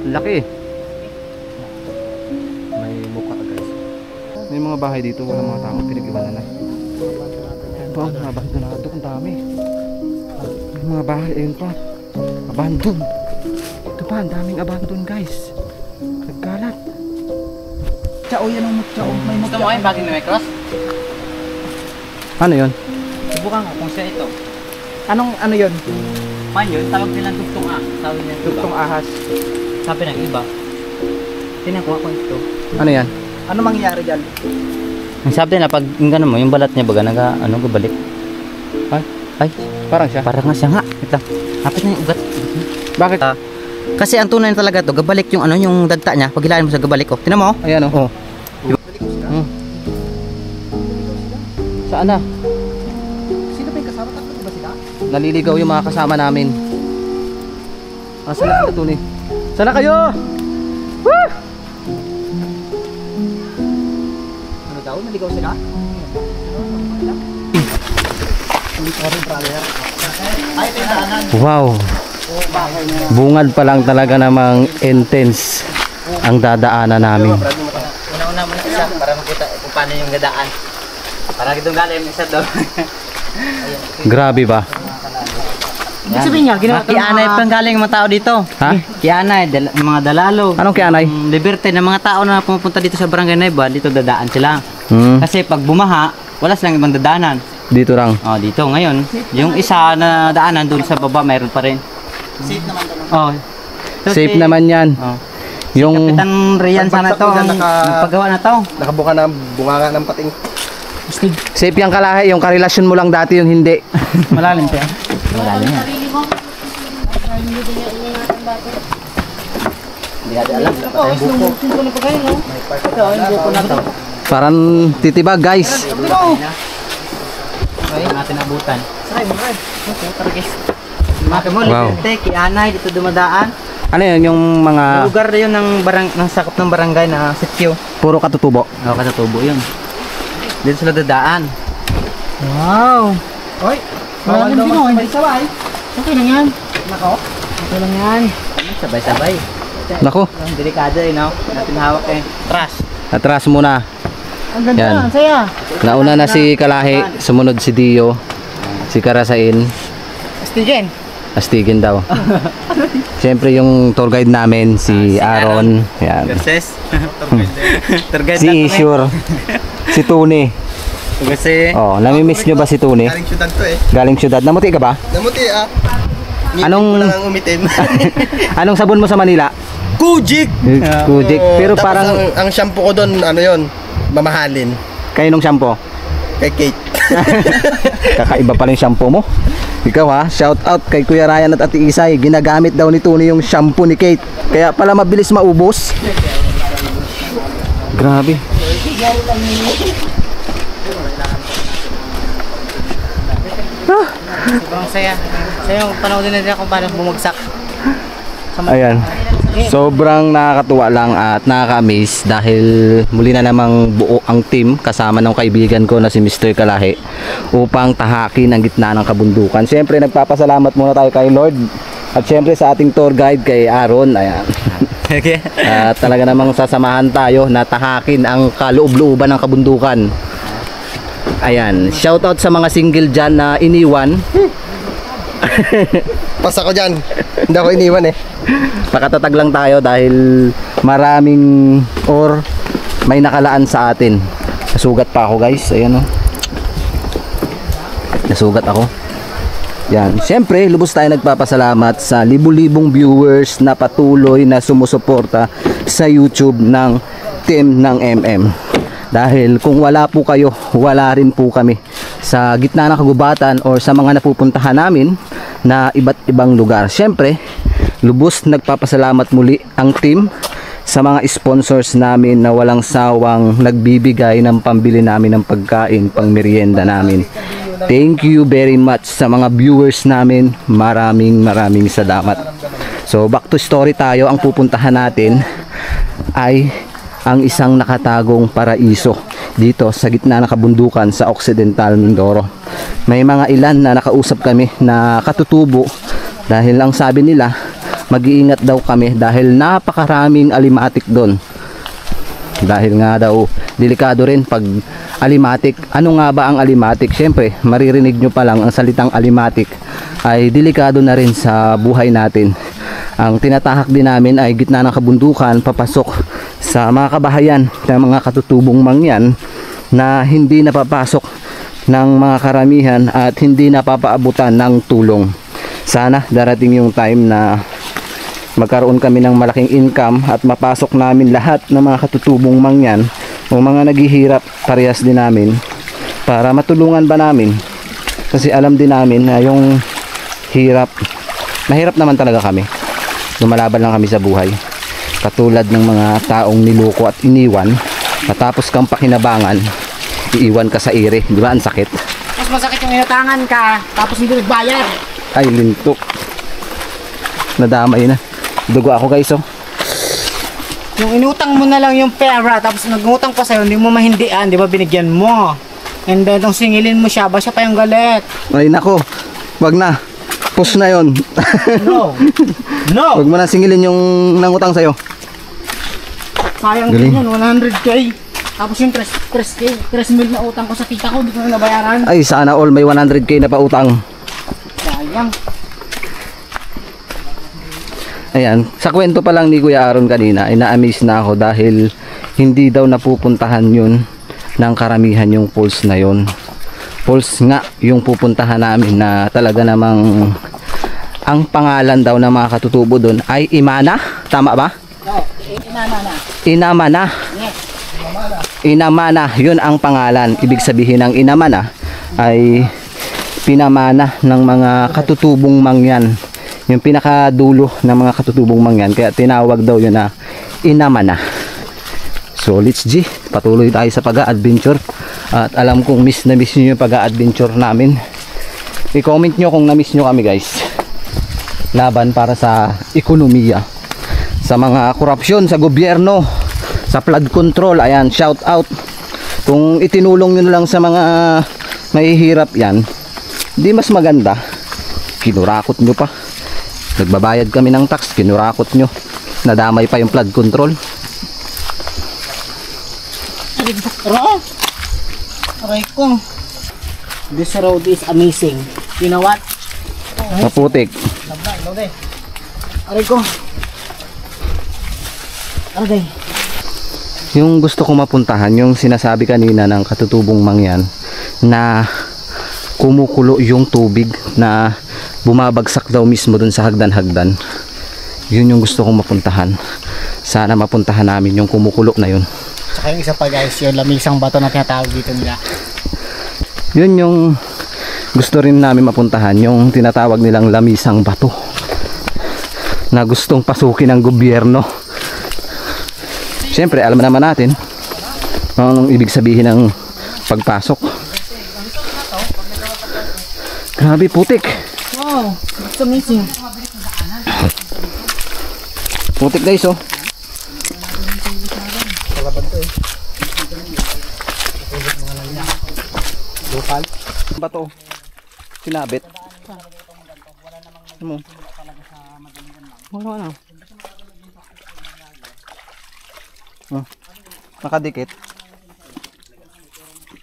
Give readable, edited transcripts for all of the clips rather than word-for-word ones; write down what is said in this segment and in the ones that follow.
Laki. May mukha guys. May mga bahay dito, wala mga tao, pinag-iwanan na. Ito ang mga bahay na ito, ang dami. May mga bahay, ayun pa. Abandon. Ito pa, ang daming abandon guys. Nagkalat. Tsao yan ang mutsyao. May Gusto mo kayo bagay na may cross? Ano yun? Subukan ko kung siya ito. Anong ano yun? Man yun, tawag nilang dugtong A. Sabi niya Dugtong ahas. Sabi ng iba. Tinakuha ko ito. Ano yan? Ano mangyayari dyan? Ang sabi na pag gano'n mo, yung balat niya baga gabalik. Ay, Parang siya. parang nga siya nga. Ito. Kapit na yung ugat. Bakit? Kasi ang tunay talaga to, gabalik yung yung dagta niya. Pag hilahin mo sa gabalik, oh. Tinan mo, oh. Ayan o. Saan na? Sino ba yung kasama? Tatlo ba sila? Naliligaw yung mga kasama namin. Saan na sila Tony? Saan na kayo? Woo! Ano daw? Naligaw sila? Wow. Bungad pa lang talaga namang intense ang dadaanan namin. Una-una mo isa para makita kung paano yung gadaan. Para kitong galing isa daw. Grabe ba? Ibig sabihin niya, ginawa Kianay pang galing yung mga tao dito. Ha? Kianay, mga dalalo. Anong kianay? Liberty ng mga tao na pumupunta dito sa Barangay Naiba, dito dadaan sila. Kasi pag bumaha, wala silang ibang dadaanan. Dito lang. Oh, dito ngayon, yung isa na daanan doon sa baba mayroon pa rin. Safe naman to. Oh. So, Safe naman yan. Oh. Yung Kapitan Rian sana to, ang paggawa na to. Nakabuka na bunganga ng pating. safe yung kalahi, yung karelasyon mo lang dati yung hindi. Malalim siya. Malalim yan. Hindi natin alam. Patay yung buko. Ito, yung buko na to. Parang titibag guys. Okay, natin abutan. Mga mo, Wow. Liberty, Kianay, dito dumadaan. Ano yun yung mga Lugar na yun ng sakop ng barangay na sityo. puro katutubo? Oo, katatubo yun. Dito sila dadaan. Wow! Oy! Bawal daw magsabay-sabay. Okay lang yan. Nako. Okay lang yan. Sabay-sabay. Nako, Ang delikado eh, no? Natin hawak eh. Trash. atras muna. Ang ganda, Yan. ang saya. Nauna na si Kalahi, sumunod si Dio, si Karasain, Stigen. astigin daw. Siyempre yung tour guide namin, si Aaron, yan. Versus. Target Si Ishur, si Tony. Kasi, Oh, namimiss nyo ba si Tony? Galing syudad to eh. Galing syudad. Namuti ka ba? Namuti ah. Anong Lang ang umitim. anong sabon mo sa Manila? Kujik! Kujik. Pero Tapos parang ang shampoo ko doon, ano yon, mamahalin. kayo nung shampoo. Kay Kate. Kakaiba pala yung shampoo mo. Ikaw ha, shout out kay Kuya Ryan at Ate Isay. Ginagamit daw ni Tony yung shampoo ni Kate. Kaya pala mabilis maubos. Grabe. sobrang saya. Saya yung panoodin na nila kung paano bumagsak. Ayan. Sobrang nakakatuwa lang at nakaka-amaze dahil muli na namang buo ang team kasama ng kaibigan ko na si Mr. Kalahi upang tahakin ang gitna ng kabundukan. Siyempre nagpapasalamat muna tayo kay Lord at siyempre sa ating tour guide kay Aaron. Ayan. Okay. At talaga namang sasamahan tayo na tahakin ang kaloob-looban ng kabundukan. Ayan. Shout out sa mga single dyan na iniwan. Pas ako dyan. Hindi ako iniwan eh. Pakatatag lang tayo dahil maraming or may nakalaan sa atin. Nasugat pa ako guys. Ayan o. Nasugat ako. Yan. Siyempre, lubos tayo nagpapasalamat sa libu-libong viewers na patuloy na sumusuporta sa YouTube ng team ng MM. Dahil kung wala po kayo, wala rin po kami sa gitna ng kagubatan or sa mga napupuntahan namin na iba't ibang lugar. Siyempre, lubos nagpapasalamat muli ang team sa mga sponsors namin na walang sawang nagbibigay ng pambili namin ng pagkain, pang merienda namin. Thank you very much sa mga viewers namin. Maraming salamat. So back to story tayo. Ang pupuntahan natin ay ang isang nakatagong paraiso dito sa gitna ng kabundukan sa Occidental Mindoro. May mga ilan na nakausap kami na katutubo dahil ang sabi nila mag-iingat daw kami dahil napakaraming alimatik doon. Dahil nga daw delikado rin pag alimatik. Ano nga ba ang alimatik? Siyempre, maririnig nyo pa lang ang salitang alimatik ay delikado na rin sa buhay natin. Ang tinatahak din namin ay gitna ng kabundukan, papasok sa mga kabahayan ng mga katutubong mangyan na hindi napapasok ng mga karamihan at hindi napapaabutan ng tulong. Sana darating yung time na magkaroon kami ng malaking income at mapasok namin lahat ng mga katutubong mangyan o mga naghihirap parehas din namin para matulungan ba namin, kasi alam din namin na yung hirap, mahirap naman talaga kami, lumalaban lang kami sa buhay katulad ng mga taong niloko at iniwan, natapos kang pakinabangan, iiwan ka sa ire, di ba? Ang sakit. Mas masakit yung inutangan ka, tapos hindi nagbayad. Ay, linto. Nadamay na. Dugo ako guys, oh. Yung inutang mo na lang yung pera, tapos nagutang pa sa'yo, hindi mo mahindian, di ba binigyan mo? And then, nung singilin mo siya, ba siya pa yung galit? Ay, nako. Wag na. Push na yon. No! No! Wag mo na singilin yung nangutang sa'yo. Sayang Galing. din yun, 100k. Tapos yung 3 mil na utang ko sa tita ko, hindi ko na nabayaran. Ay, sana all may 100k na pa utang. Sayang. Ayan, sa kwento pa lang ni Kuya Aaron kanina, ay na-amaze na ako dahil hindi daw napupuntahan yun ng karamihan yung falls na yun. Falls nga yung pupuntahan namin na talaga namang ang pangalan daw ng mga katutubo doon ay Imana. Tama ba? No, inamana. Inamana. Yes. Inamana, yun ang pangalan. Ibig sabihin ng Inamana ay pinamana ng mga katutubong mangyan. Yung pinakadulo ng mga katutubong mangyan. Kaya tinawag daw yun na Inamana. So let's G, patuloy tayo sa pag-a-adventure. At alam kong miss na miss nyo yung pag-a-adventure namin. I-comment nyo kung na-miss nyo kami guys. Laban para sa ekonomiya, sa mga korupsyon sa gobyerno, sa flood control. Ayan, shout out. Kung itinulong nyo na lang sa mga mahihirap yan, di mas maganda. Kinurakot nyo pa. Nagbabayad kami ng tax, kinurakot nyo. Nadamay pa yung flood control. Bro, aray ko. This road is amazing. You know what? Maputik. Aray ko. Aray. Yung gusto kong mapuntahan, yung sinasabi kanina ng katutubong mangyan na kumukulo yung tubig na bumabagsak daw mismo dun sa hagdan-hagdan. Yun yung gusto kong mapuntahan. Sana mapuntahan namin yung kumukulo na yun. Tsaka yung isa pa guys, yung lamisang bato na tinatawag dito nila. Yun yung gusto rin namin mapuntahan, yung tinatawag nilang lamisang bato na gustong pasukin ng gobyerno. Siyempre alam naman natin ang ibig sabihin ng pagpasok. Grabe, putik. Wow, it's amazing. Putik guys, oh. Lokal bato sinabit mo. Wala na. Oh, nakadikit.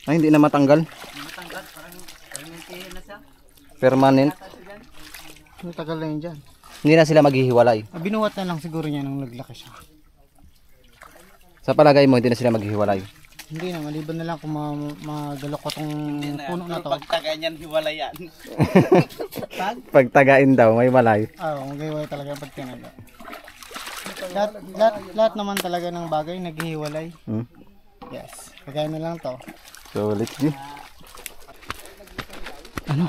Ay, hindi na matanggal. Permanent. Tagal na yun dyan. Hindi na sila maghihiwalay. Binuwat na lang siguro niya nung naglaki siya. Sa palagay mo, hindi na sila maghihiwalay. Hindi na, maliban na lang kung magalok ko tong puno na to. Pagtagay niyan, hiwalay yan. Pagtagain daw, may walay. Oo, maghiwalay talaga pag tinaga. Lahat naman talaga ng bagay naghihiwalay. Hmm? Yes, kagaya na lang to. So, let's go. Ano?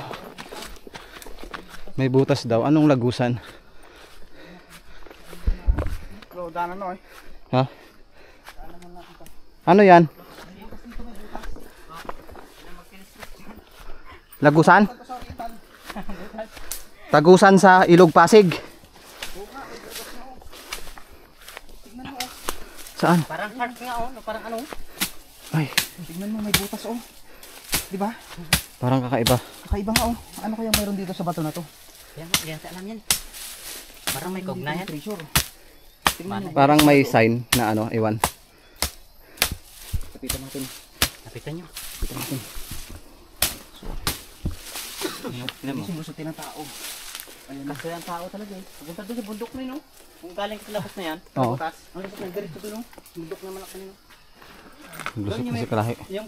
May butas daw. Anong lagusan? Danan no eh. Ha? Ano yan? Lagusan? Tagusan sa Ilog Pasig. Saan? Parang heart nga oh, parang ano? Ay, Tingnan mo may butas oh. 'Di ba? parang kakaiba. Kakaiba nga oh. Ano kaya mayroon dito sa bato na to? Yan, alam yan. Parang may kaugnayan. Parang may sign na ano, ewan. Kapitan natin. Kapitan nyo. Kapitan natin. Tignan mo. Sumusutin ng tao. Kasi ang tao talaga eh. Pupunta doon sa bundok na yun, no? Kung galing sa labas na yan. Oo. Ang labas na diretso doon, no? Bundok naman ako kanino. Lusot kasi kalahi. Yung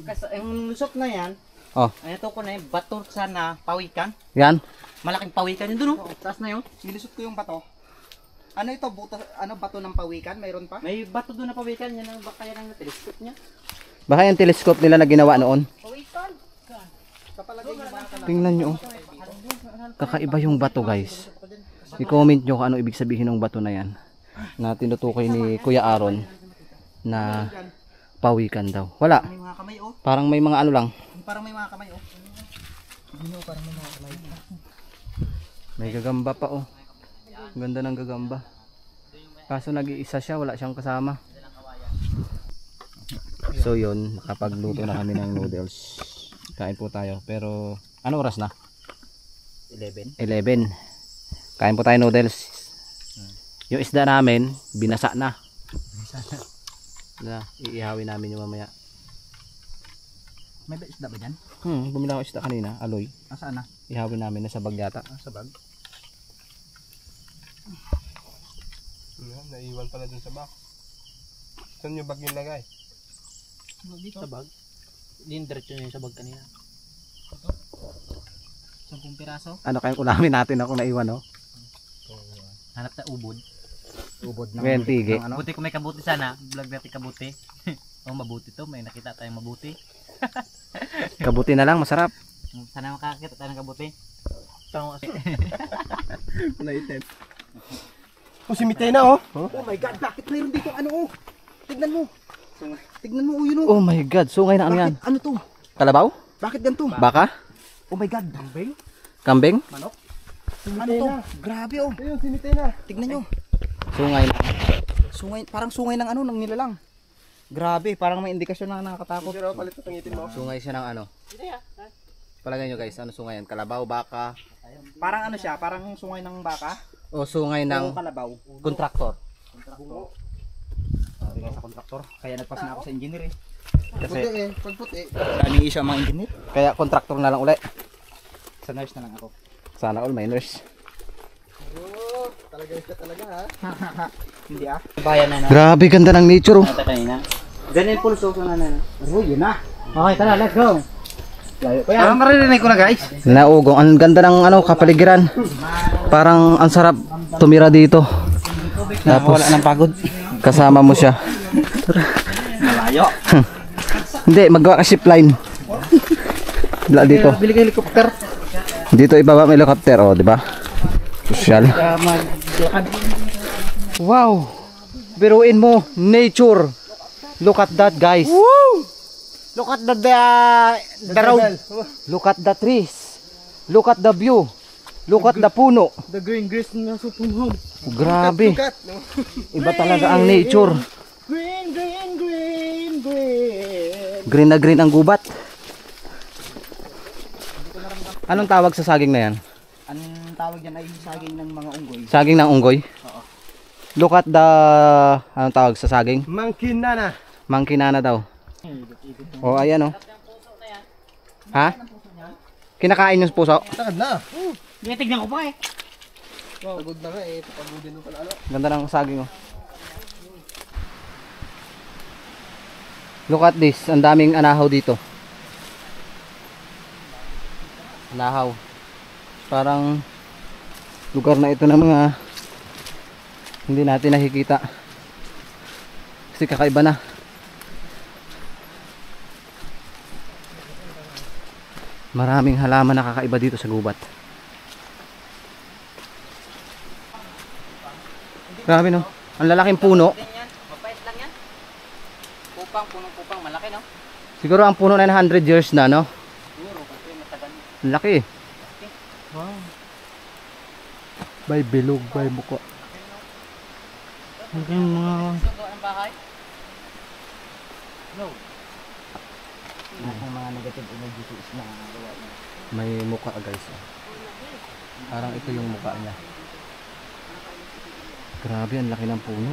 lusot na yan, Oh, ay ito ko na yung bato sana pawikan. yan. Malaking pawikan yun doon, no? Taas na yun. Nilusot ko yung bato. Ano ito? Bato ng pawikan? Mayroon pa? May bato doon na pawikan. Yan ang baka yan ang telescope niya. Baka yung telescope nila na ginawa noon. Pawikan! Kapalagay yung mga Tingnan nyo. Oh. Kakaiba yung bato guys. I-comment nyo kung ano ibig sabihin ng bato na yan. Na tinutukoy ni Kuya Aaron na pawikan daw. Wala. may mga kamay oh. Parang may mga ano lang. Parang may mga kamay oh. Parang may mga kamay. May gagamba pa oh. Ganda ng gagamba. Kaso nag-iisa siya, wala siyang kasama. So yun, nakapagluto na kami ng noodles. Kain po tayo. Pero ano oras na? 11. 11. Kain po tayo noodles. Yung isda namin, binasa na. Na, iihawin namin yung mamaya. May isda ba dyan? Bumila ako isda kanina, aloy. Asaan na? Ihawin namin na sa bag yata. Sa bag? Naiwan pala dun sa bag. Saan yung bag yung lagay? Dito sa bag. Hindi diretso niya sa bag kanina. 10 piraso? Ano kayang ulamin natin ako naiwan oh? Hanap na ubod. Ubod Ngayon tige. ng ano? Buti kung may kabuti sana. Vlog natin kabuti. Oh, mabuti to. May nakita tayong mabuti. Kabuti na lang, masarap. Sana makakita tayo ng kabuti. Naitem. Oh, si Mitena oh. Oh my God, bakit mayroon dito ano oh? Tignan mo. Tignan mo yun oh. Oh my god, sungay na ano yan? Bakit ano to? Kalabaw? Bakit ganito? Baka? Oh my God. Kambing? Kambing? Manok? Ano to? Grabe oh. Ayun, si Mitena. Tignan nyo. Sungay na. Sungay, parang sungay ng ano, ng nilalang. Grabe, parang may indikasyon na nakakatakot. Pero palit na tangitin mo. Sungay siya ng ano? Palagay nyo guys, ano sungay yan? Kalabaw, baka? Parang ano siya, parang sungay ng baka. O sungay Ng ng kalabaw. kontraktor? Sabi nga sa kontraktor. Kaya nagpas na ako sa engineer eh. Kasi Pag puti. Daming isa mga engineer. kaya kontraktor na lang uli. Sa nurse na lang ako. Sana all miners. Hindi ah. Bayan na na. Grabe ganda ng nature oh. Ito kanina. Ganyan pulso ko na na. Oh, yun na. Okay, tara, let's go. Parang maririnig ko na guys. Naugong, ang ganda ng ano kapaligiran. Parang ang sarap tumira dito. Tapos Wala ng pagod. kasama mo siya. Malayo. Hindi, magawa ka zip line. Wala dito. Bili ka helicopter. Dito ibaba may helicopter, oh, di ba? Social. Wow. Biruin mo, nature. Look at that, guys. Look at the road. Look at the trees. Look at the view. Look at the puno. The green grass na sa puno. Grabe. Iba talaga ang nature. Green, green, green, green. Green na green ang gubat. Anong tawag sa saging na yan? Anong tawag yan ay saging ng mga unggoy. Saging ng unggoy? Look at the... Anong tawag sa saging? Mangkinana. Mangkinana daw. Oh, ayan oh. Ha? Kinakain yung puso? Takad na. Hindi, tignan ko pa eh. Pagod na nga eh. Pagodin mo pala ano. Ganda ng saging oh. Look at this. Ang daming anahaw dito. Anahaw. Parang lugar na ito ng mga hindi natin nakikita. Kasi kakaiba na. Maraming halaman na kakaiba dito sa gubat. Grabe no. Ang lalaking puno. Mapait lang yan. Kupang, punong-kupang, malaki no? Siguro ang puno na 100 years na no. Siguro, kasi matagal. Ang laki. Wow. Bay bilog, bay muko. Ang mga... Sugo ang bahay? No. Ang mga negative energy is na gawa niya. May muka guys. Parang ito yung muka niya. Grabe, ang laki ng puno.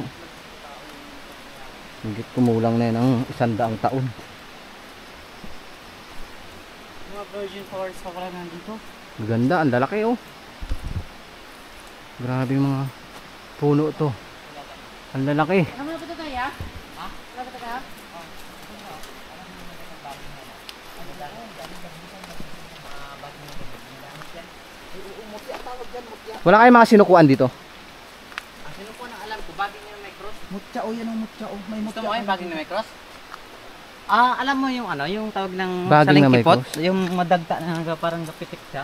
Higit kumulang na yan ang 100 taon. Mga virgin forest pa pala nandito. Maganda, ang lalaki oh. Grabe mga puno to. Ang lalaki. Ano ba ito tayo? Ha? Ano ba ito tayo? Wala kayong mga sinukuan dito? Sino po nang alam ko, bagay niya may cross? Mutya o yan ang mutya o. May Gusto mutya. mo kayo bagay na may cross? Alam mo yung ano, yung tawag ng Baging na may salingkipot? cross? Yung madagta na parang gapitik siya.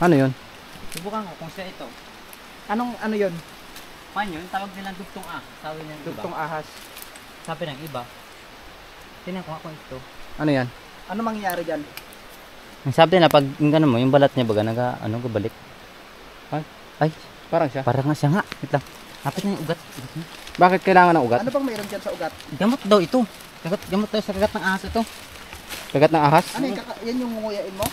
Ano yun? Subukan ko kung siya ito. Anong ano yun? Man yun, tawag nilang dugtong sabi ng Dugtong iba. ahas. Sabi ng iba. Tingnan ko ako ito. Ano yan? Ano mangyayari dyan? Ang sabi na pag yung ano mo, yung balat niya baga gabalik. Ay, Parang siya. parang nga siya nga. Wait lang. Kapit na yung ugat. Bakit kailangan ng ugat? Ano bang mayroon dyan sa ugat? Gamot daw ito. Gamot daw sa kagat ng ahas ito. Kagat ng ahas? Ano yung yan yung ngunguyain mo?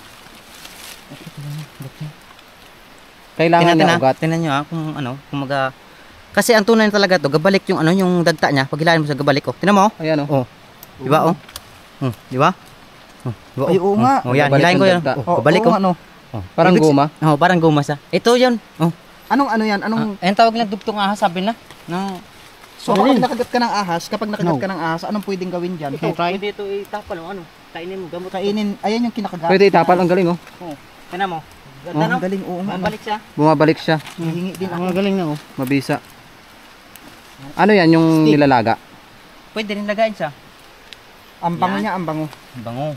Kailangan ng ugat. Tingnan nyo kung ano, kung kasi ang tunay talaga to, gabalik yung ano, yung dagta niya. Pag hilahin mo sa gabalik, oh. Tingnan mo, oh. Ayan oh. Di ba, oh? Di ba? Di ba, Ay, oo nga. Oh, yan, Gabalik hilahin ko yung yan. dagta. Oh, gabalik, oh. Ano? Parang guma. Oh, parang guma siya. Ito yun. Oh. Anong ano yan? Anong Ayun tawag na dugtong ahas, sabi na. No. So kapag nakagat ka ng ahas, ka ng ahas, anong pwedeng gawin dyan? Pwede ito itapal o ano. Kainin mo, gamot. Kainin, ayan yung kinakagat. Pwede itapal, ang galing oh. Tingnan mo. Oh, Ganda, no? ang galing, oo nga. Balik siya. Bumabalik siya. Hihingi din ako. galing na, oh. Mabisa. Ano yan yung Stick. nilalaga? Pwede rin lagayin siya. Ang bango Yan. niya, ang bango. Bango.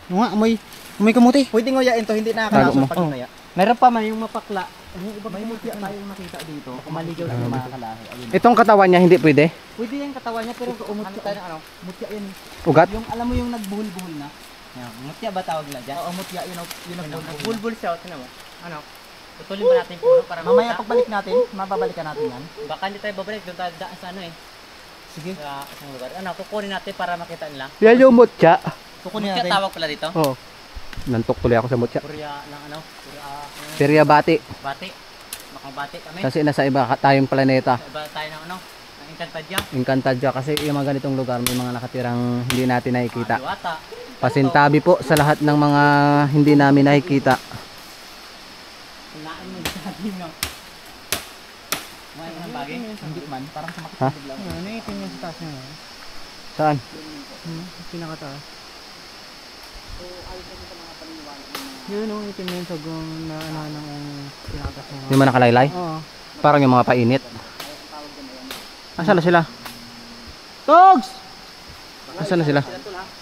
Oo nga, amoy kamuti. Pwede nguyain to, hindi Tago mo. nakakalaso pag nguya. Meron pa man yung mapakla. May mutya tayong nakita dito. Kumaligaw sa mga kalahi. Ayun. Itong katawan niya hindi pwede? Pwede yung katawan niya pero umutya tayo ng ano. Mutya yan. Ugat? Yung alam mo yung nagbuhol-buhol na. Yan, mutya ba tawag nila dyan? Oo, mutya yun. Yun ang buhol. Bulbul siya, tingnan mo. Ano? Putulin ba natin yung puno para Mamaya makita? pagbalik natin, mababalikan natin yan. Baka hindi tayo babalik doon tayo daan sa ano eh. Sige. Sa isang lugar. Ano, kukunin natin para makita nila. Yan yung mutya. Kukunin Mutya natin. tawag pala dito. Oo. Nantok tuloy ako sa mutya. Korea ng ano? Korea Perya bati. bati. Makabati kami. Kasi nasa iba tayong planeta. Iba tayo ng ano? Ng Encantadia. Encantadia kasi yung mga ganitong lugar may mga nakatirang hindi natin nakikita. Diwata. Pasintabi po sa lahat ng mga hindi namin nakikita. Kinain mo sa atin no. May mga bagay. Hindi man, parang sumakit Ha? bigla. Ano yung tingin sa taas niya? Saan? Pinakataas. Yun o, itim yun sa na ano ng pinakataas niya. Yung mga nakalaylay? Oo. Parang yung mga painit. Asan na sila? Dogs! Asan na sila?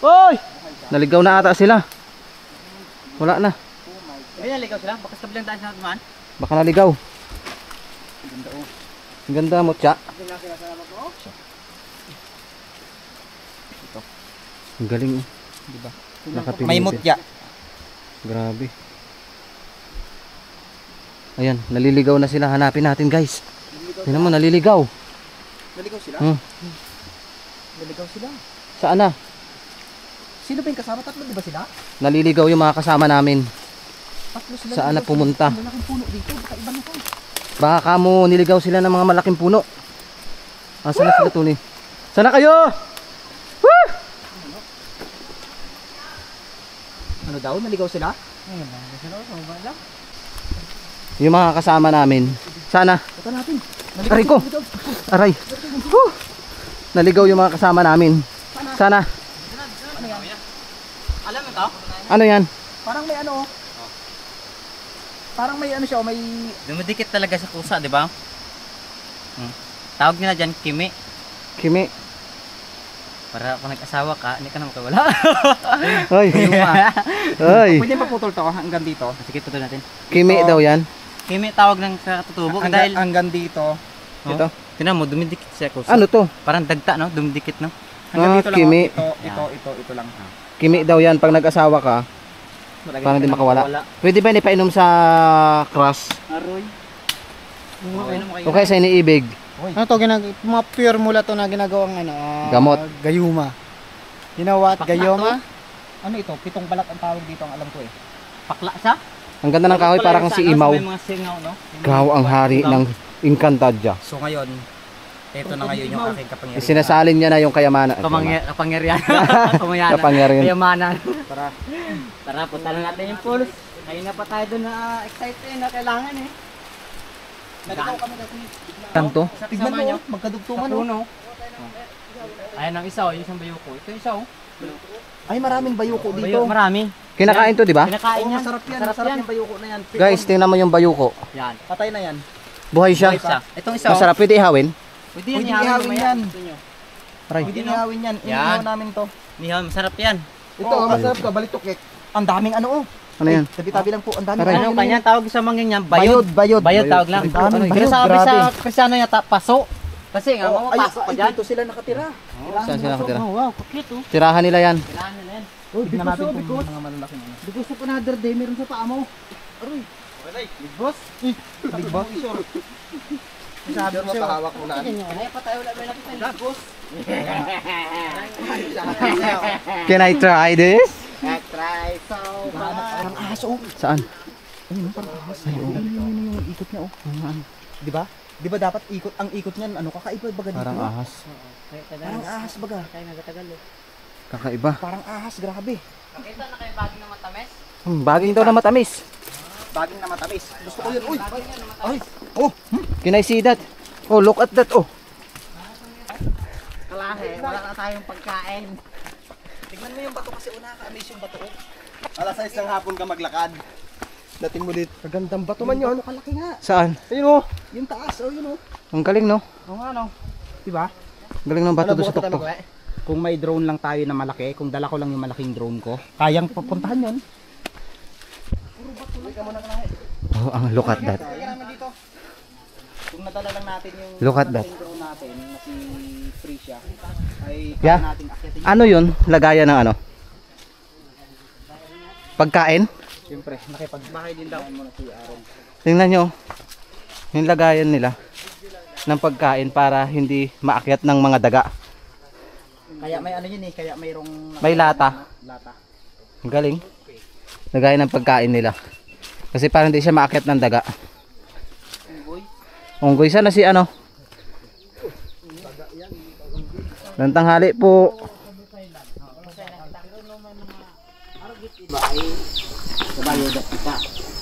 Hoy! Naligaw na ata sila. Wala na. Ay, naligaw sila? Bakas kabilang daan sa naman? Baka naligaw. Ang ganda mutya. Ang galing oh. Diba? Nakapinipin. May mutya. Grabe. Ayan, naliligaw na sila. Hanapin natin guys. Tingnan mo, naliligaw. Naligaw sila? Hmm. Naligaw sila. Saan na? Sino ba yung kasama? Tatlo di ba sila? Naliligaw yung mga kasama namin. Tatlo sila. Saan na naligaw pumunta? sila. Ang malaking puno dito. Baka iba na to. Baka kamo niligaw sila ng mga malaking puno. Saan na sila Tony? Saan na kayo? Woo! Ano daw? Naligaw sila? Yung mga kasama namin. Sana. Ito natin. Aray ko. Aray. Woo! Naligaw yung mga kasama namin. Sana. Alam mo to? Ano yan? Parang may ano. Parang may ano siya. May... Dumidikit talaga sa kusa, di ba? Tawag nila dyan, kimi. Kimi. Para kung nag-asawa ka, hindi ka na makawala. Hoy. Hoy. Pwede paputol to hanggang dito. Sige, putol natin. Kimi daw yan. Kimi tawag ng katutubo. Dahil, Hanggang dito. Ito. tinan mo, dumidikit siya kusa. Ano to? Parang dagta, no? Dumidikit, no? Hanggang dito lang. Kimi. Ito lang. Kimi daw yan. Pag nag-asawa ka, parang hindi makawala. Pwede ba ipainom sa crush? Aroy. O kaya sa iniibig? Ano to? Mga pure mula to na ginagawang ano? Gamot. Gayuma. You know what? Pakla Gayuma? Ano ito? Pitong balat ang tawag dito ang alam ko eh. Pakla siya? Ang ganda ng kahoy, parang si Imaw. May mga singaw, no? Ikaw ang hari ng Encantadia. So ngayon, ito na ngayon yung aking kapangyarihan. Isinasalin niya na yung kayamanan. Kapangyarihan. Kayamanan. Tara, punta na natin yung pools. Ngayon na pa tayo doon na excited na kailangan eh. Nagkakaw kami kasi. Kanto? Tignan mo, magkadugtungan puno. Ayan ang isa, yung isang bayuko. Ito yung isa oh. Ay, maraming bayuko dito. Marami. Kinakain to, di ba? Kinakain yan. Masarap yan, masarap yung bayuko na yan. Guys, tingnan mo yung bayuko. Yan. Patay na yan. Buhay siya. Itong isa oh. Masarap, pwede ihawin. Pwede Pwede ihawin yan. Aray. Pwede ihawin yan. Yan. Inihaw namin to. Nihaw, masarap yan. Ito, masarap to. Balitukik. Ang daming ano oh. Ano yan? Tabi-tabi lang po. Ang daming Aray. Ano kanya tawag sa manging yan? Bayod. Bayod. Bayod tawag lang. Ang daming Pero bayod, sabi grabe. sa Kristiyano yata, paso. Kasi nga, mamapasok ka dyan. Dito sila nakatira. Saan sila nakatira? Oh, wow, cute oh. Tirahan nila yan. Kailangan nila yan. Oh, tignan natin kung mga malalaking ano. Because of another day, meron sa paa mo. Aroy. Big boss. Big boss. Sabi mo pahawak mo na. Kaya pa tayo wala may nakita. Big boss. Can I try this? Try so parang ahas oh. Saan? Ayun, parang ahas. Ayun, yung ikot niya oh. Di ba? Di ba dapat ikot ang ikot niyan ano kakaiba baga dito? Parang no? ahas. Parang ahas baga. Kaya nagatagal eh. Kakaiba. Parang ahas, grabe. Nakita na kayo bagay na matamis? Baging daw na matamis. Baging na matamis. Gusto ko yun. Uy. Ay. Oh. Can I see that? Oh, look at that. Oh. Kalahe, wala na tayong pagkain. Tignan mo yung bato kasi una ka-amaze yung bato. Alas 6 ng hapon ka maglakad. Dating mo dito. Kagandang bato man yun. Kalaki nga. Saan? Ayun oh. Yung taas oh yun oh. Ang galing, no? Oo nga no. Diba? Galing ng bato doon sa bukas tayo tuktok. mag-uwi? Kung may drone lang tayo na malaki, kung dala ko lang yung malaking drone ko, kayang pupuntahan yun. Oh, look at that. Kung nadala lang natin yung Look at that. malaking drone natin na si Prisha, ay Yeah. kaya natin akyatin. Ano yun? Lagayan ng ano? Pagkain? Siyempre, nakipagbahay din daw mo na si Aaron. Tingnan nyo. Yung lagayan nila ng pagkain para hindi maakyat ng mga daga. Kaya may ano yun eh, kaya mayroong May lata. lata. Ang galing. Lagayan ng pagkain nila. Kasi para hindi siya maakyat ng daga. Unggoy. Sana si ano? Tanghali po.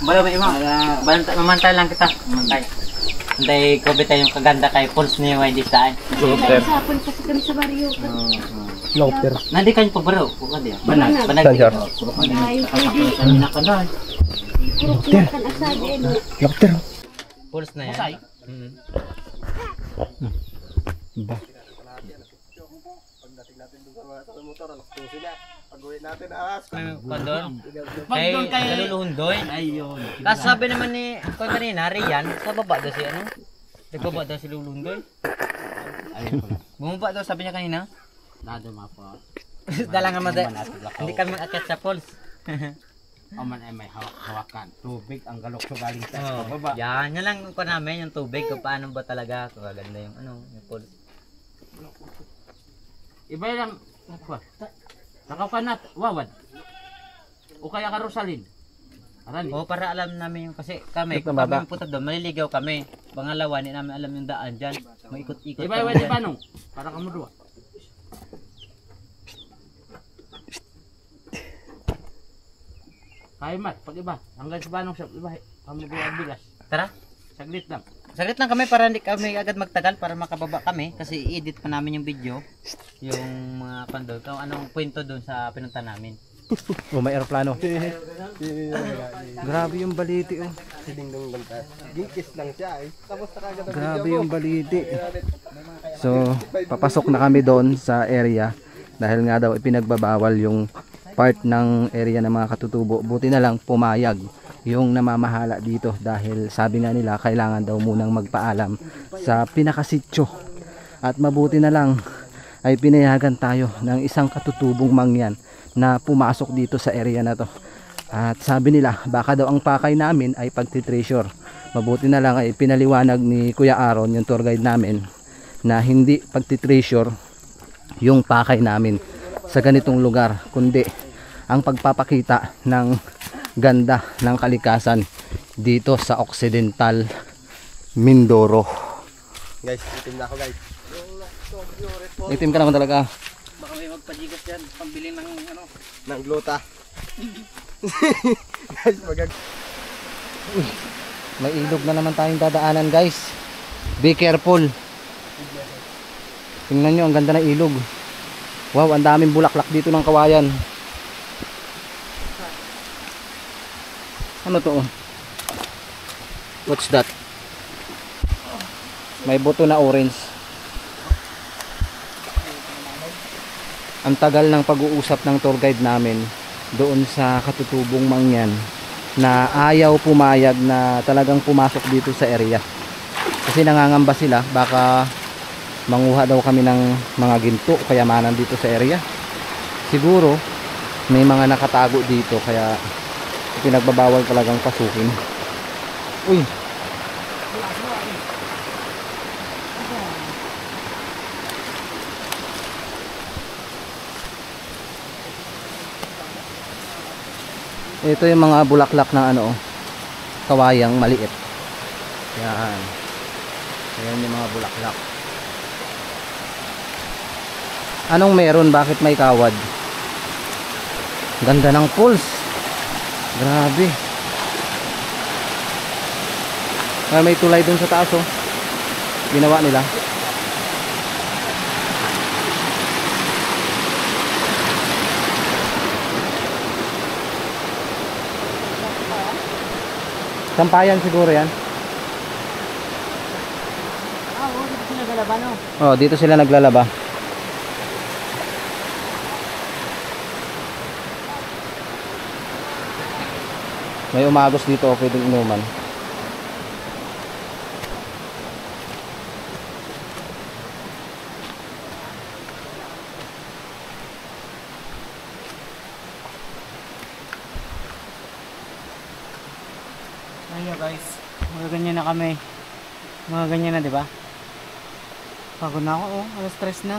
Bala ba ima? Mamantay lang kita. Mamantay. Antay ko bitay yung kaganda kay Pulse ni YD Saan. Sapon kasi kami sa baryo. Lopter. Nandi kayo pa bro. Bukan dia. Banag. Sir. Ay, pwede. Kanina ka doon. Puro kan asado eh. Lopter. Pulse na yan. Ba. Kondon. Kay naluluhundoy. Ayun. Tapos sabi naman ni ko kanina, Rian, sa baba daw si ano? Nagbaba daw si Lulundoy. Ayun pala. Bumaba daw sabi niya kanina. Dado mapa. Dala nga mada. Hindi kami mag-akyat sa falls. Oman ay may hawakan. Tubig ang galok so galing sa baba. Yan lang ko namin yung tubig kung paano ba talaga kung ganda yung ano, yung falls. Iba lang. Takaw ka na, wawad. O kaya ka Rosalyn. Arani. O para alam namin yung kasi kami, Ito, kung baba. kami punta doon, maliligaw kami. Pangalawa, hindi namin alam yung daan dyan. Maikot-ikot Iba kami iba di dyan. panong. Para ka mudua. Kaya mat, pag iba. Hanggang sa panong siya, iba. Kamu buwag bigas. Tara, Saglit lang. saglit lang kami para hindi kami agad magtagal para makababa kami kasi i-edit pa namin yung video. Yung mga pandol. Kung anong kwento doon sa pinunta namin. Oh, may aeroplano. Grabe yung baliti, oh. Gingkis lang siya eh. Tapos nakagad ang Grabe yung baliti. So, papasok na kami doon sa area dahil nga daw ipinagbabawal yung part ng area ng mga katutubo. Buti na lang pumayag yung namamahala dito dahil sabi nga nila kailangan daw munang magpaalam sa pinakasityo. At mabuti na lang ay pinayagan tayo ng isang katutubong mangyan na pumasok dito sa area na to. At sabi nila baka daw ang pakay namin ay pagtitreasure. Mabuti na lang ay pinaliwanag ni Kuya Aaron, yung tour guide namin, na hindi pagtitreasure yung pakay namin sa ganitong lugar, kundi ang pagpapakita ng ganda ng kalikasan dito sa Occidental Mindoro. Guys, itim na ako guys. Itim ka naman talaga. Baka may magpajigas dyan, pambili ng ano. Ng glota. Guys, May ilog na naman tayong dadaanan guys. Be careful. Tingnan nyo, ang ganda ng ilog. Wow, ang daming bulaklak dito ng kawayan. Ano to? What's that? May buto na orange. Ang tagal ng pag-uusap ng tour guide namin doon sa katutubong Mangyan na ayaw pumayag na talagang pumasok dito sa area. Kasi nangangamba sila baka manguha daw kami ng mga ginto, kayamanan dito sa area. Siguro may mga nakatago dito kaya pinagbabawal talagang pasukin. Uy. Ito yung mga bulaklak ng ano, kawayang maliit. Yan. Ayan yung mga bulaklak. Anong meron? Bakit may kawad? Ganda ng pulse. Grabe. May tulay dun sa taas oh. Ginawa nila. Sampayan siguro yan. Dito sila naglalaba, no? Oh, dito sila naglalaba. May umagos dito, pwedeng inuman. Ayo guys, mga ganyan na kami. Mga ganyan na, di ba? Pagod na ako, oh. Alas 3 na.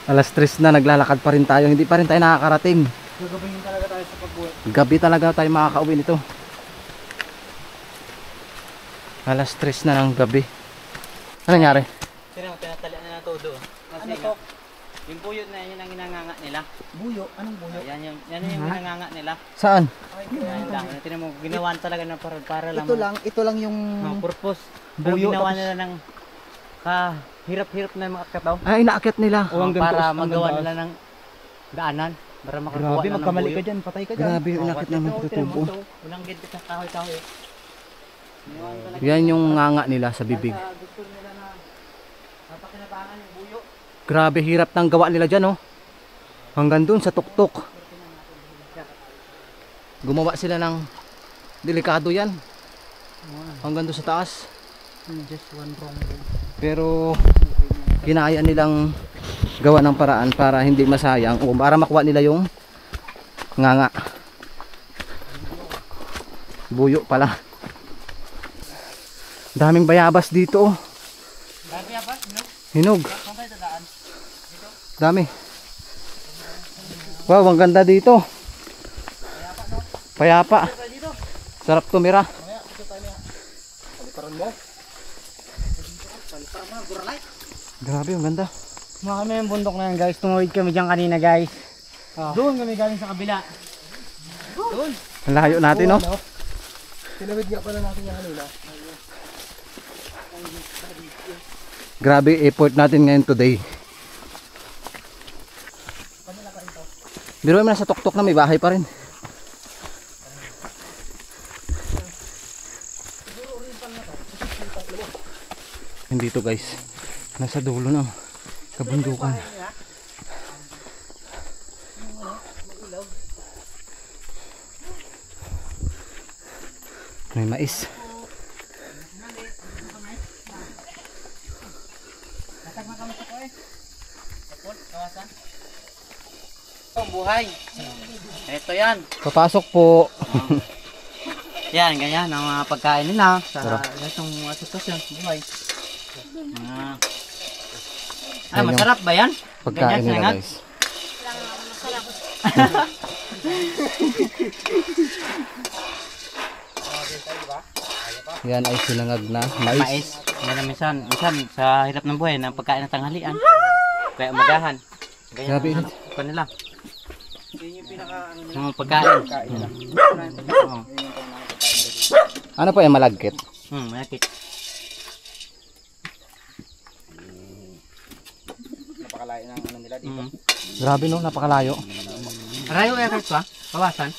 Alas 3 na, naglalakad pa rin tayo. Hindi pa rin tayo nakakarating. Gagabahin talaga tayo sa pagbuhay. Gabi talaga tayo makakauwi nito. Alas 3 na ng gabi. Ano nangyari? Tinatalian na ng todo. Kasi ano to? Yung buyot na yan ang ginanganga nila. Buyo? Anong buyo? Yan yung ginanganga nila. Saan? Yan lang. Tinan mo, ginawan talaga na para lang. Ito lang yung purpose. Pero buyo, ginawa tapos- nila ng hirap-hirap na mga kataw. Ay, inaakyat nila. Para magawa nila ng daanan. Para makakuha Grabe, na ng magkamali buyo. ka dyan, patay ka dyan. Grabe, yung inaakyat ng mga tutubo. Unang gid sa kahoy-kahoy. Yan yung nganga nila sa bibig. Gusto nila na napakinabangan yung buyo. Grabe, hirap ng gawa nila dyan, oh. Hanggang dun sa tuktok. Gumawa sila ng delikado yan. Hanggang dun sa taas. Just one wrong. Pero ginaya nilang gawa ng paraan para hindi masayang o para makuha nila yung nganga. Buyo pala. Daming bayabas dito, oh. Hinog. Dami. Wow, ang ganda dito. Payapa. Sarap tumira. Grabe, ang ganda. Mga kami yung bundok na yan guys. Tumawid kami dyan kanina guys. Doon kami galing sa kabila. Ang layo natin, no? Tinawid nga pala natin yung kanina. Grabe effort natin ngayon today. Biro mo na sa tuktok na may bahay pa rin. Hindi to guys. Nasa dulo ng kabundukan. May mais. Ang buhay. Ito yan. Papasok po. Yan, ganyan ang mga pagkain nila sa itong mga sitwasyon sa buhay. Ay, Yan yung masarap ba yan? Pagkain Ganyan, nila sinangag? guys. Yan ay sinangag na mais. Mais. Yan na minsan sa hirap ng buhay ng pagkain ng tanghalian. Kaya umagahan. Ganyan Grabe ang init. ano nila. Yung mga pagkain. Oo. Ano po yung malagkit? Malakit. Napakalain ng ano nila dito. Grabe no, napakalayo. Rayo effort pa? Kawasan?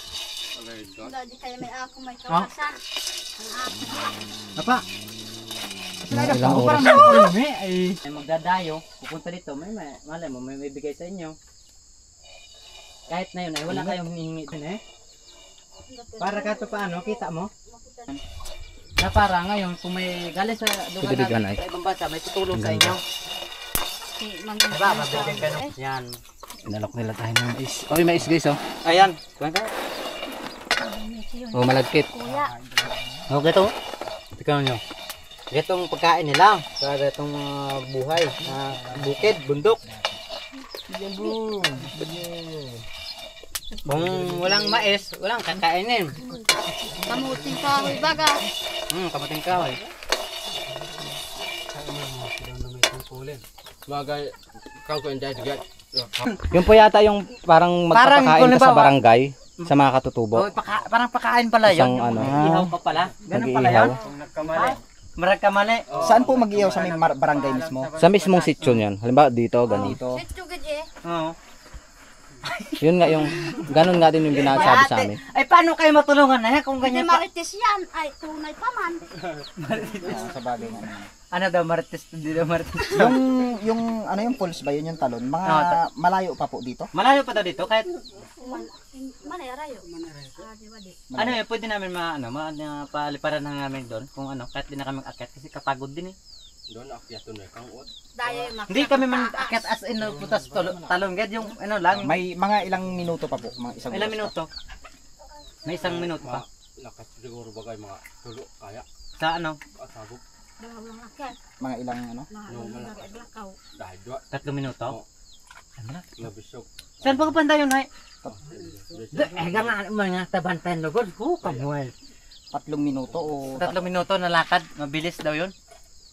Hindi kayo may ako may kawasan. Apa? Ilang oras. Ay magdadayo, pupunta dito, malay mo, may bigay sa inyo. Kahit na yun ay wala kayong hinihingi din eh. Para ka to paano, kita mo? Na para ngayon, kung may galing sa lugar Pwede natin ay. sa ibang bansa, may tutulong sa inyo. Diba, mabibig ka no? Yan. Inalok nila tayo ng mais. Oh, may mais guys oh. Ayan. Kuha ka. Oh, malagkit. Okay to. Tignan nyo. Itong pagkain nila sa itong buhay na bukid, bundok. Kung walang mais, walang kakainin. Kamuting kahoy baga. Kamating kahoy. Yung po yata yung parang magpapakain ka sa barangay sa mga katutubo. Oh, parang pakain pala yun. Isang ano. Ihaw pa pala. Ganun pala Nag-iihaw. yun. Maragkamali. Saan po mag-iyaw sa may barangay mismo? Sa mismong sityo niyan. Halimbawa dito, ganun. Dito. Ito gadi eh. Oo. Yun nga yung, ganun nga din yung ginasabi sa amin. Ay, paano kayo matulungan na kung Hindi ganyan pa? marites yan. Ay, tunay pa man. Sa bagay nga. Ano daw, marites? Hindi daw marites. Yung ano yung pulse ba yun yung talon? Mga malayo pa po dito. Malayo pa daw dito, kahit Manayarayo. Di ba di? ano yun, pwede namin paliparan na namin doon, kung ano, kahit di na kami akyat, kasi kapagod din eh. Daya yung Hindi kami man akyat as in, putas talonggad, yung ano lang, May mga ilang minuto pa po, mga isang ilang oras minuto. May isang minuto pa. Siguro bagay mga tulo kaya Sa ano, asabog Dalawang akyan. pa. Mga ilang ano. Naglakaw. dahil dua 3 minuto. labisog. Saan pa kapanda yun, hay? Eh, nga mga tabantayan lugod. Kamuhay. 3 minuto o 3 minuto na lakad, mabilis daw yun.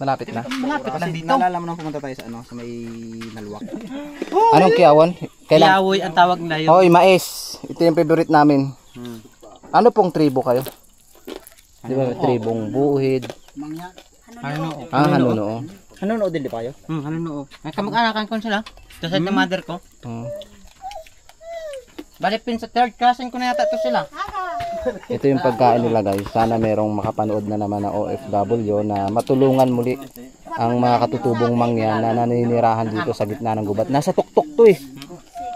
Malapit na. Malapit lang kasi dito. naalala mo nang pumunta tayo sa ano, sa may naluwak. Anong kiawan? Kailan? Yawoy ang tawag nila yun. Hoy, mais. Ito yung favorite namin. Ano pong tribo kayo? Di ba may tribong buhid? Ano? Hanuno. Ano no din di pa kayo? Ano noo? Ay, kamag-anakan ko sila. Ito sa mother ko. Bali pin sa third cousin ko na yata ito sila. Ito yung pagkain nila guys. Sana merong makapanood na naman na OFW na matulungan muli ang mga katutubong mangyan na naninirahan dito sa gitna ng gubat. Nasa tuktok to eh.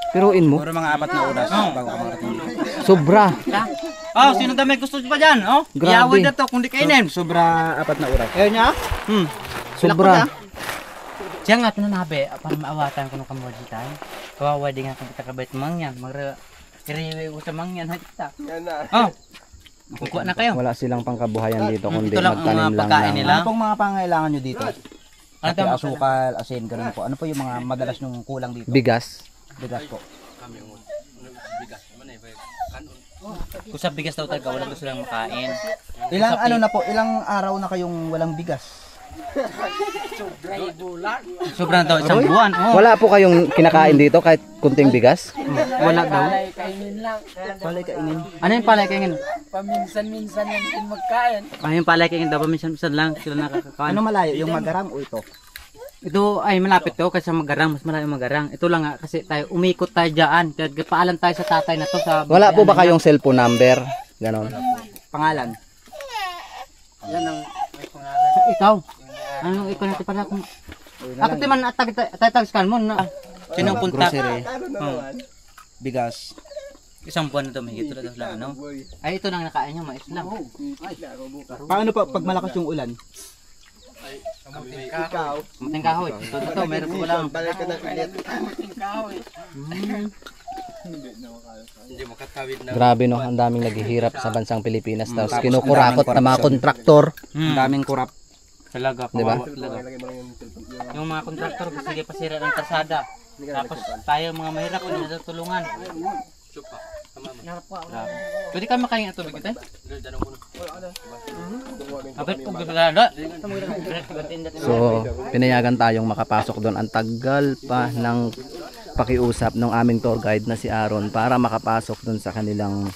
Piruin mo. Puro mga 4 na oras bago ka makarating dito. Sobra. Oh, sino daw may gusto pa dyan? Oh, Grabe. yawoy na to kung di kainin. Sobra 4 na oras. Ayun niya? Sobra. Siya nga tinabi, para maawatan ko ng kamodji tayo. Kawawa din nga kung kita kabait mangyan. Iriwi ko sa mangyan. Kita. Oh, kukuha na kayo. Wala silang pangkabuhayan dito kundi Ito lang ang magtanim mga lang pagkain ng... nila. Ano pong mga pangailangan nyo dito? Ano Pati daw? asukal, asin, ganun po. Ano po yung mga madalas nyong kulang dito? Bigas. Bigas po. Kung sa bigas daw talaga, walang gusto lang makain. Ilang ano na po, ilang araw na kayong walang bigas? Sobrang daw, isang buwan. Oh. Wala po kayong kinakain dito kahit kunting bigas? Wala daw. Palay kainin. Ano yung palay kaingin? Paminsan-minsan lang din magkain. Ano yung palay kaingin daw? Paminsan-minsan lang sila nakakakain. Ano malayo, yung magarang o ito? Ito ay malapit to kasi magarang, mas malayo magarang. Ito lang nga kasi tayo umikot tayo diyan. Kaya paalam tayo sa tatay na to sa Wala po ba kayong cellphone number? Ganon. Pangalan? ikaw. Ano ikaw natin pala kung ako timan tag scan mo na sino punta? Grocery. Bigas. Isang buwan na to may ito lang ano. Ay ito nang nakain niya mais lang. Paano pa pag malakas yung ulan? Mating kahoy. Ito meron po lang. Grabe no, ang daming naghihirap sa bansang Pilipinas tapos kinukurakot ng mga kontraktor. Ang daming kurap. Talaga, Di ba? talaga. Yung mga kontraktor sige pasira ng kasada. Tapos tayo mga mahirap hindi natutulungan. Pwede ka makain ang tubig ito? Kapit ko gagada. So, pinayagan tayong makapasok doon. Ang tagal pa ng pakiusap ng aming tour guide na si Aaron para makapasok doon sa kanilang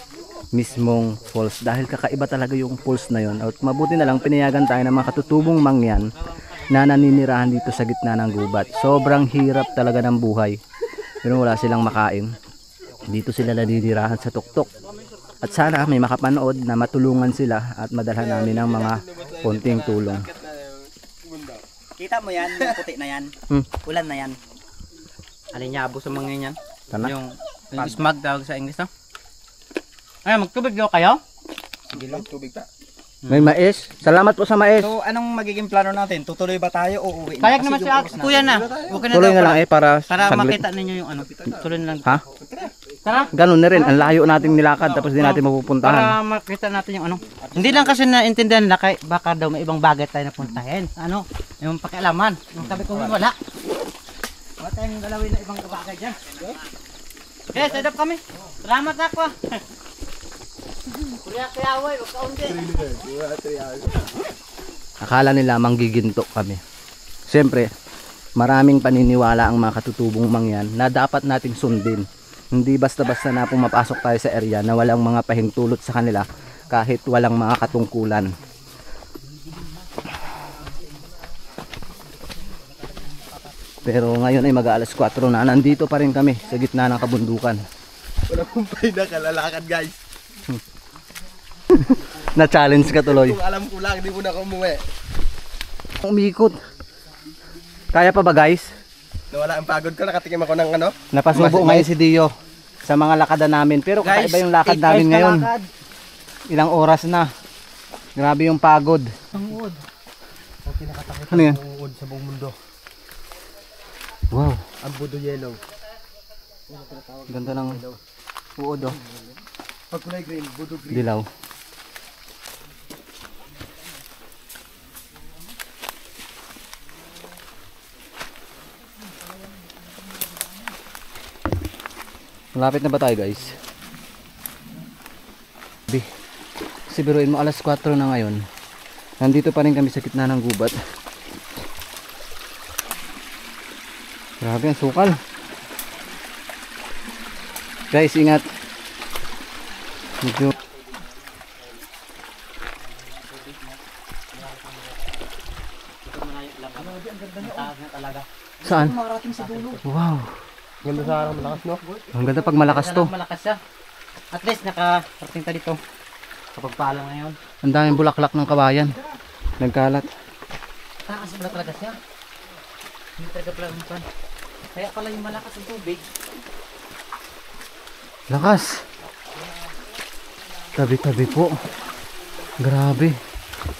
mismong falls. Dahil kakaiba talaga yung falls na yon. At mabuti na lang pinayagan tayo ng mga katutubong mangyan na naninirahan dito sa gitna ng gubat. Sobrang hirap talaga ng buhay. Pero wala silang makain. Dito sila naninirahan sa tuktok. At sana may makapanood na matulungan sila at madalhan namin ng mga konting tulong. Kita mo yan, yung puti na yan. Ulan na yan. Alinyabo sa mga yan. Tana? Yung smog tawag sa English, no? Ay, magtubig daw kayo? Sige lang, tubig pa. May mais. Salamat po sa mais. So, anong magiging plano natin? Tutuloy ba tayo o uwi? Kayag naman si Kuya na. Okay na Tuloy daw na lang para para saglit. makita ninyo yung ano. Tuloy na lang. Ha? Tara. Ganun na rin. Ang layo nating nilakad tapos di natin mapupuntahan. Para makita natin yung ano. Hindi lang kasi naintindihan nila kay baka daw may ibang bagay tayo napuntahin. Ano? Yung pakialaman. Yung sabi ko wala. Wala tayong galawin na ibang bagay dyan. Okay, set up kami. Salamat ako. Kaya away, wag kaunti. Akala nila manggiginto kami. Siyempre, maraming paniniwala ang mga katutubong mangyan na dapat nating sundin. Hindi basta-basta na pumapasok tayo sa area na walang mga pahintulot sa kanila kahit walang mga katungkulan. Pero ngayon ay mag-aalas 4 na. Nandito pa rin kami sa gitna ng kabundukan. Wala pong pahinda kalalakad guys. Na-challenge ka tuloy. Kung alam ko lang, hindi mo na ako umuwi. Umikot. Kaya pa ba guys? Nawala ang pagod ko, nakatikim ako ng ano. Napasubo ngayon si Dio sa mga lakada namin. Pero kakaiba yung lakad namin ngayon. Ilang oras na. Grabe yung pagod. Ano yan? Ang uod sa buong mundo. Wow. Ang budo yellow. Ganda ng uod oh. Pag kulay green, budo green. Dilaw. Malapit na ba tayo guys? Kasi biruin mo alas 4 na ngayon. Nandito pa rin kami sa gitna ng gubat. Grabe ang sukal. Guys, ingat. Medyo saan? Wow. Ganda sa araw, malakas no? Ang ganda pag malakas to. Malakas siya. At least nakarating tayo dito. Kapag paalam ngayon. Ang daming bulaklak ng kawayan. Nagkalat. Taas pala talaga siya. Hindi talaga pala yung pan. Kaya pala yung malakas ang tubig. Lakas. Tabi-tabi po. Grabe.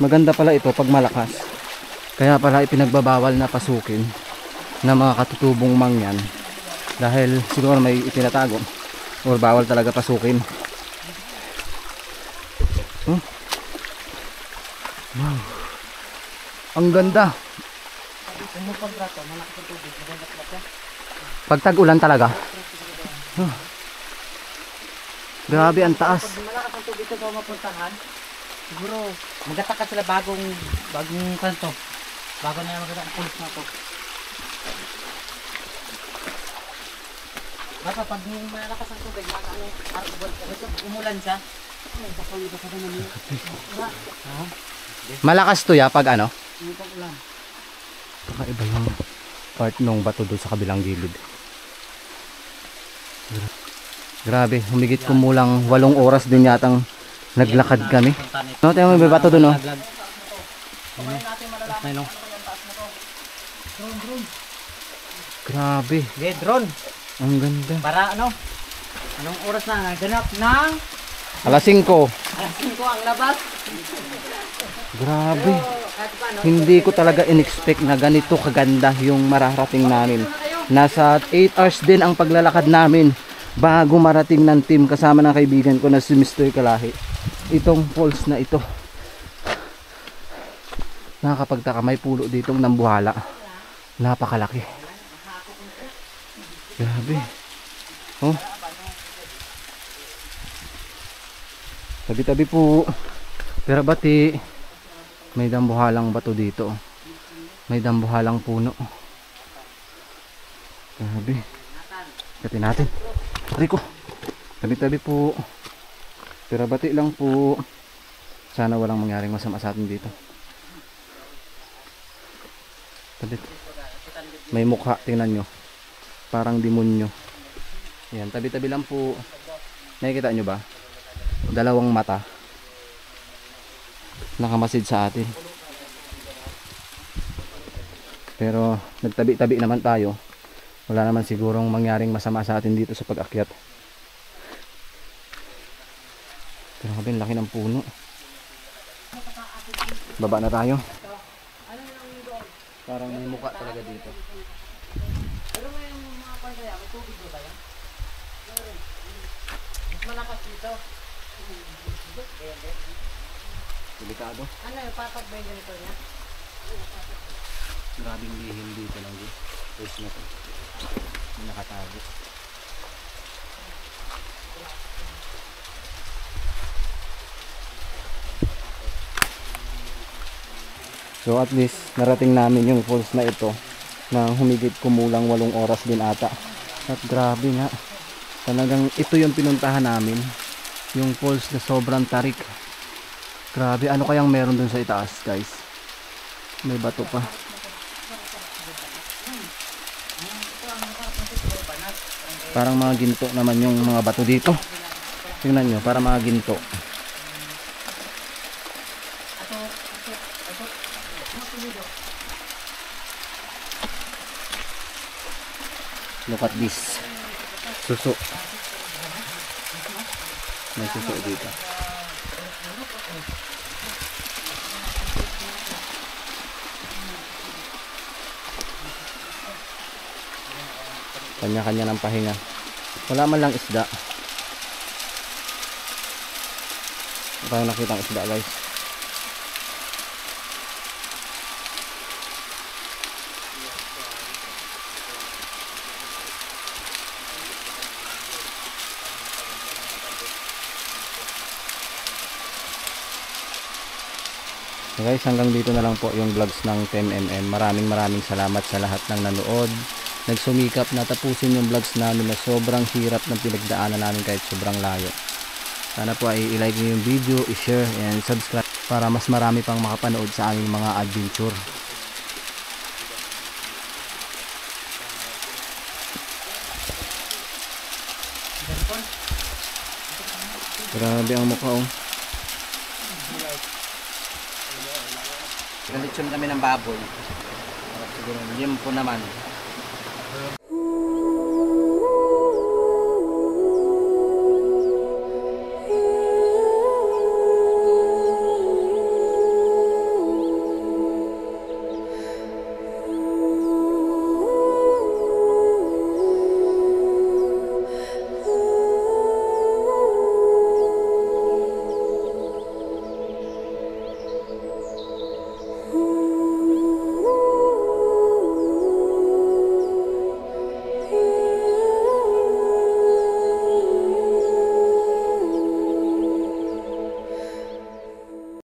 Maganda pala ito pag malakas. Kaya pala ipinagbabawal na pasukin ng mga katutubong mangyan. Dahil siguro may itinatago. Or bawal talaga pasukin. Wow. Ang ganda. Pag tag-ulan talaga. Grabe ang taas. Pag malakas ang tubig ito sa mapuntahan, siguro magataka sila bagong kanto. Bago na yung maganda ang pulis na ito. Baka pag malakas ang tubig, umulan siya. Malakas to ya pag ano? Kakaiba yung part nung bato doon sa kabilang gilid. Grabe, humigit kumulang 8 oras din yatang naglakad kami. No, tayo may bato doon, no? Grabe, Okay, drone. ang ganda. Para ano? Anong oras na? Ganap ng Alas 5. alas 5 ang labas. Grabe. Kahit paano, Hindi ko talaga in-expect na ganito kaganda yung mararating namin. Nasa 8 hours din ang paglalakad namin bago marating ng team kasama ng kaibigan ko na si Mr. Kalahi. Itong falls na ito. Nakakapagtaka, may pulo ditong nambuhala. Napakalaki. Grabe. Oh. Tabi-tabi po. Pero bati, may dambuhalang bato dito. May dambuhalang puno. Grabe. Katin natin. Rico. Tabi-tabi po. Pero bati lang po. Sana walang mangyaring masama sa atin dito. Tabi. May mukha, tingnan nyo. Parang demonyo. Yan, tabi-tabi lang po. Nakikita nyo ba? Dalawang mata. Nakamasid sa atin. Pero nagtabi-tabi naman tayo. Wala naman sigurong mangyaring masama sa atin dito sa pag-akyat. Pero kabin, laki ng puno. Baba na tayo. Parang may mukha talaga dito. Pero may mga pansaya, may tubig ba tayo? Mas malakas dito. Delikado. Ano yung papat ba yung ganito niya? Grabing lihim dito lang dito. Pwes na to. May nakatago. So at least narating namin yung falls na ito na humigit kumulang 8 oras din ata. At grabe nga. Talagang ito yung pinuntahan namin. Yung falls na sobrang tarik. Grabe, ano kayang meron dun sa itaas, guys? May bato pa. Parang mga ginto naman yung mga bato dito. Tingnan nyo, parang mga ginto. Look at this. Suso. May suso dito. Kanya-kanya ng pahinga. Wala man lang isda. Wala tayong nakitang isda, guys. So guys, hanggang dito na lang po yung vlogs ng 10mm. Maraming salamat sa lahat ng nanood. Nagsumikap na tapusin yung vlogs namin na sobrang hirap ng pinagdaanan namin kahit sobrang layo. Sana po ay i-like nyo yung video, i-share and subscribe para mas marami pang makapanood sa aming mga adventure. Grabe ang mukha, oh. Nalitsyon kami ng baboy. Siguro, yun po naman.